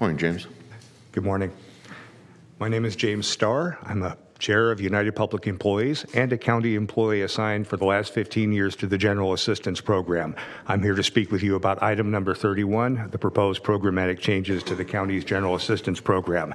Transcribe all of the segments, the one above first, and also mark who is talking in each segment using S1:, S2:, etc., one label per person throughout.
S1: Morning, James.
S2: Good morning. My name is James Starr. I'm a chair of United Public Employees and a county employee assigned for the last 15 years to the General Assistance Program. I'm here to speak with you about item number 31, the proposed programmatic changes to the county's General Assistance Program.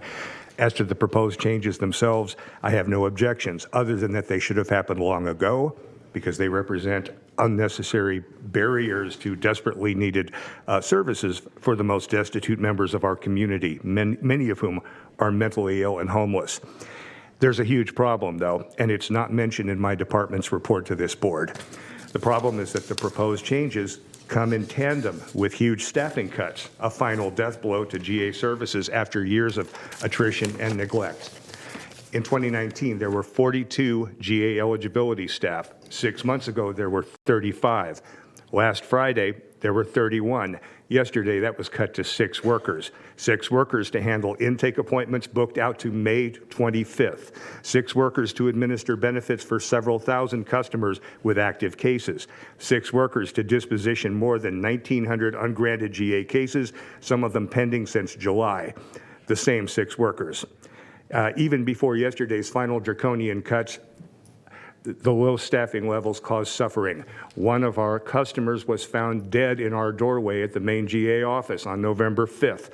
S2: As to the proposed changes themselves, I have no objections, other than that they should have happened long ago because they represent unnecessary barriers to desperately needed services for the most destitute members of our community, many of whom are mentally ill and homeless. There's a huge problem, though, and it's not mentioned in my department's report to this board. The problem is that the proposed changes come in tandem with huge staffing cuts, a final death blow to GA services after years of attrition and neglect. In 2019, there were 42 GA eligibility staff. 6 months ago, there were 35. Last Friday, there were 31. Yesterday, that was cut to 6 workers. 6 workers to handle intake appointments booked out to May 25th. 6 workers to administer benefits for several thousand customers with active cases. 6 workers to disposition more than 1,900 ungranted GA cases, some of them pending since July. The same 6 workers. Even before yesterday's final draconian cuts, the low staffing levels caused suffering. One of our customers was found dead in our doorway at the main GA office on November 5th.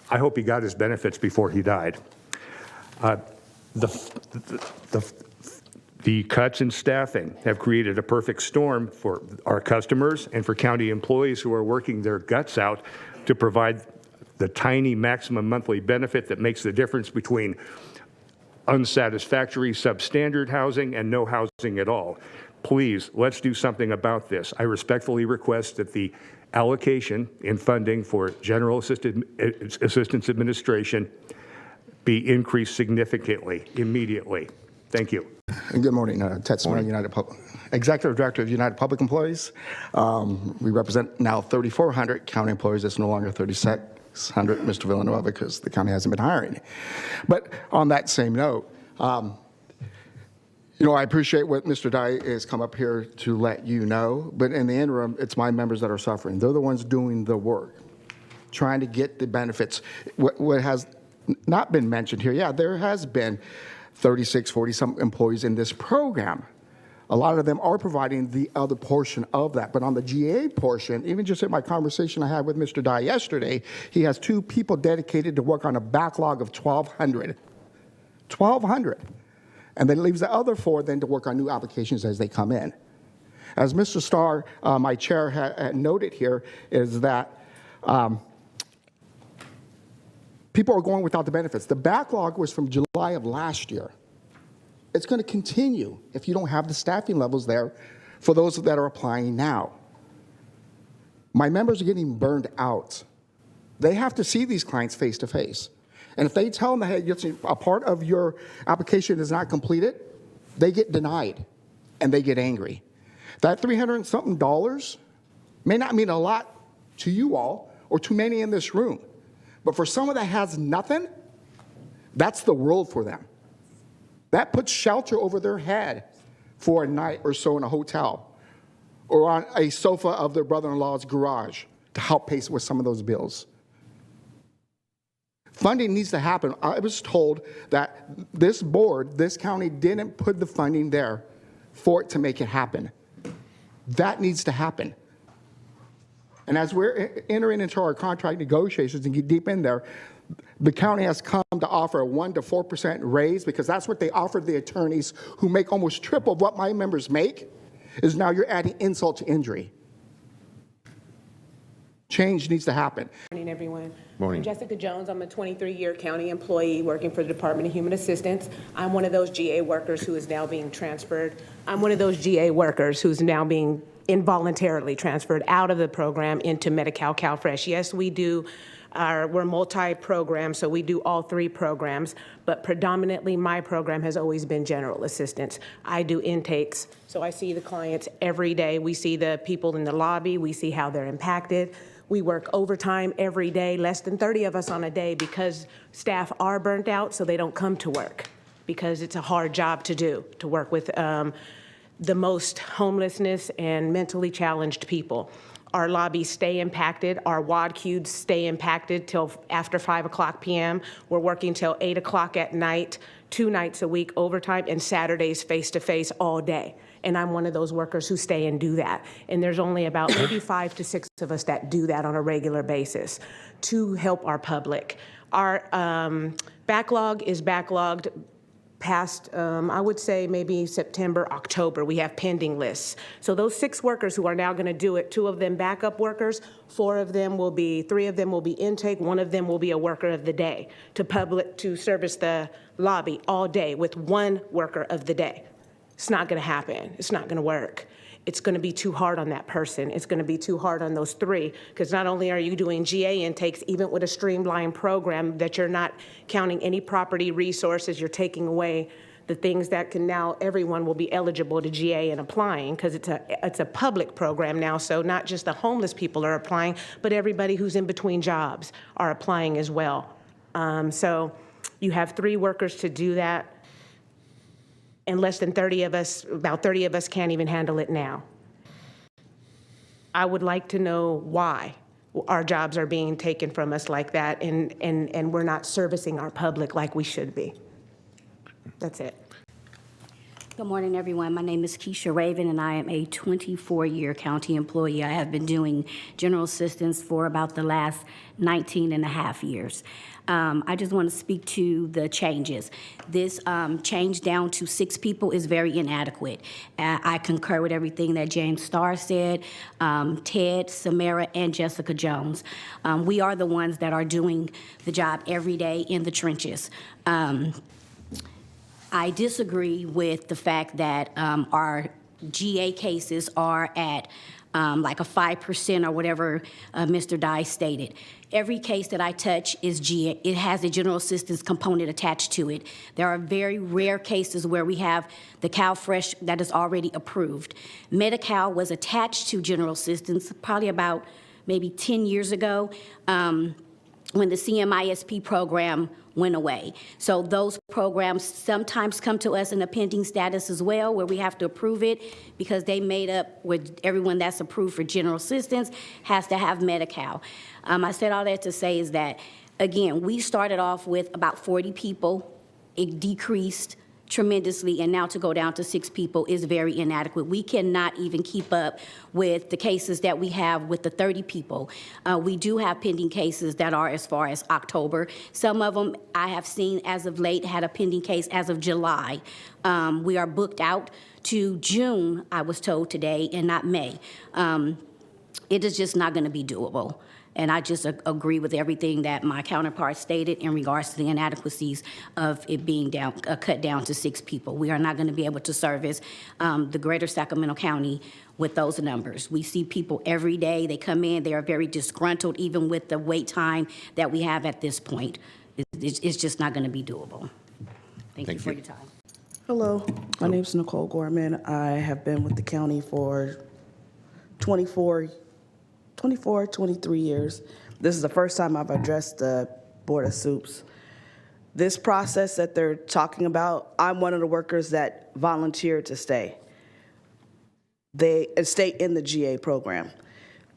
S2: I hope he got his benefits before he died. The cuts in staffing have created a perfect storm for our customers and for county employees who are working their guts out to provide the tiny maximum monthly benefit that makes the difference between unsatisfactory substandard housing and no housing at all. Please, let's do something about this. I respectfully request that the allocation in funding for General Assistance Administration be increased significantly, immediately. Thank you.
S3: Good morning, Ted Somera, Executive Director of United Public Employees. We represent now 3,400 county employees. It's no longer 3,600, Mr. Villanueva, because the county hasn't been hiring. But on that same note, I appreciate what Mr. Dye has come up here to let you know, but in the interim, it's my members that are suffering. They're the ones doing the work, trying to get the benefits. What has not been mentioned here, yeah, there has been 36, 40-some employees in this program. A lot of them are providing the other portion of that. But on the GA portion, even just in my conversation I had with Mr. Dye yesterday, he has 2 people dedicated to work on a backlog of 1,200. 1,200. And then leaves the other 4 then to work on new applications as they come in. As Mr. Starr, my chair, had noted here, is that people are going without the benefits. The backlog was from July of last year. It's going to continue if you don't have the staffing levels there for those that are applying now. My members are getting burned out. They have to see these clients face to face. And if they tell them that, hey, a part of your application is not completed, they get denied and they get angry. That $300 and something may not mean a lot to you all or to many in this room. But for someone that has nothing, that's the world for them. That puts shelter over their head for a night or so in a hotel or on a sofa of their brother-in-law's garage to help pay with some of those bills. Funding needs to happen. I was told that this board, this county, didn't put the funding there for it to make it happen. That needs to happen. And as we're entering into our contract negotiations and get deep in there, the county has come to offer a 1% to 4% raise because that's what they offered the attorneys who make almost triple what my members make, is now you're adding insult to injury. Change needs to happen.
S4: Good morning, everyone.
S1: Morning.
S4: I'm Jessica Jones. I'm a 23-year county employee working for the Department of Human Assistance. I'm one of those GA workers who is now being transferred. I'm one of those GA workers who's now being involuntarily transferred out of the program into Medi-Cal CalFresh. Yes, we do. We're multi-program, so we do all 3 programs, but predominantly my program has always been general assistance. I do intakes, so I see the clients every day. We see the people in the lobby. We see how they're impacted. We work overtime every day, less than 30 of us on a day because staff are burnt out, so they don't come to work because it's a hard job to do, to work with the most homelessness and mentally challenged people. Our lobbies stay impacted. Our WAD queues stay impacted till after 5 p.m. We're working till 8 o'clock at night, 2 nights a week overtime, and Saturdays face-to-face all day. And I'm one of those workers who stay and do that. And there's only about maybe 5 to 6 of us that do that on a regular basis to help our public. Our backlog is backlogged past, I would say maybe September, October. We have pending lists. So those 6 workers who are now going to do it, 2 of them backup workers, 3 of them will be intake, 1 of them will be a worker of the day to service the lobby all day with 1 worker of the day. It's not going to happen. It's not going to work. It's going to be too hard on that person. It's going to be too hard on those 3, because not only are you doing GA intakes, even with a streamlined program that you're not counting any property resources, you're taking away the things that can now, everyone will be eligible to GA and applying, because it's a public program now, so not just the homeless people are applying, but everybody who's in between jobs are applying as well. So you have 3 workers to do that. And less than 30 of us, about 30 of us can't even handle it now. I would like to know why our jobs are being taken from us like that, and we're not servicing our public like we should be. That's it.
S1: Good morning, everyone. My name is Kiesha Raven, and I am a 24-year county employee. I have been doing general assistance for about the last 19 and a half years. I just want to speak to the changes. This change down to 6 people is very inadequate. I concur with everything that James Starr said, Ted, Somera, and Jessica Jones. We are the ones that are doing the job every day in the trenches. I disagree with the fact that our GA cases are at like a 5% or whatever Mr. Dye stated. Every case that I touch is GA. It has a general assistance component attached to it. There are very rare cases where we have the CalFresh that is already approved. Medi-Cal was attached to general assistance probably about maybe 10 years ago when the CMISP program went away. So those programs sometimes come to us in a pending status as well, where we have to approve it because they made up with everyone that's approved for general assistance has to have Medi-Cal. I said all that to say is that, again, we started off with about 40 people. It decreased tremendously, and now to go down to 6 people is very inadequate. We cannot even keep up with the cases that we have with the 30 people. We do have pending cases that are as far as October. Some of them I have seen as of late had a pending case as of July. We are booked out to June, I was told today, and not May. It is just not going to be doable. And I just agree with everything that my counterpart stated in regards to the inadequacies of it being cut down to 6 people. We are not going to be able to service the greater Sacramento County with those numbers. We see people every day. They come in. They are very disgruntled, even with the wait time that we have at this point. It's just not going to be doable. Thank you for your time.
S5: Hello, my name is Nichole Gorman. I have been with the county for 23 years. This is the first time I've addressed the Board of Supes. This process that they're talking about, I'm one of the workers that volunteered to stay. They stay in the GA program.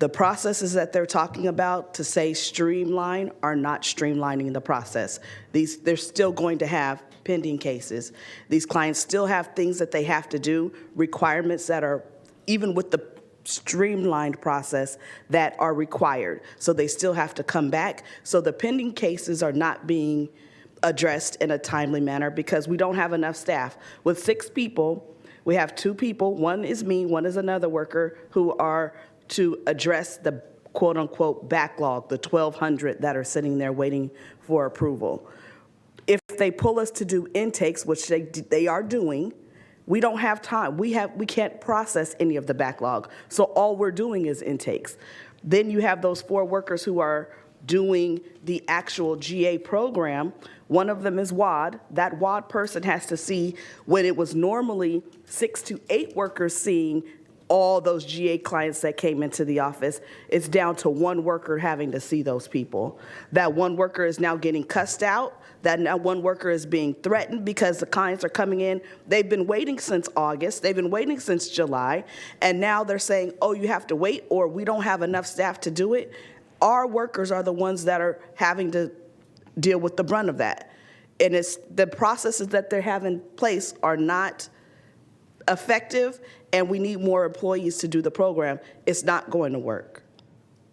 S5: The processes that they're talking about to say streamline are not streamlining the process. They're still going to have pending cases. These clients still have things that they have to do, requirements that are, even with the streamlined process, that are required. So they still have to come back. So the pending cases are not being addressed in a timely manner because we don't have enough staff. With 6 people, we have 2 people, one is me, one is another worker, who are to address the quote-unquote backlog, the 1,200 that are sitting there waiting for approval. If they pull us to do intakes, which they are doing, we don't have time. We can't process any of the backlog. So all we're doing is intakes. Then you have those 4 workers who are doing the actual GA program. One of them is WAD. That WAD person has to see when it was normally 6 to 8 workers seeing all those GA clients that came into the office. It's down to one worker having to see those people. That one worker is now getting cussed out. That now one worker is being threatened because the clients are coming in. They've been waiting since August. They've been waiting since July. And now they're saying, oh, you have to wait, or we don't have enough staff to do it. Our workers are the ones that are having to deal with the brunt of that. And it's the processes that they have in place are not effective, and we need more employees to do the program. It's not going to work.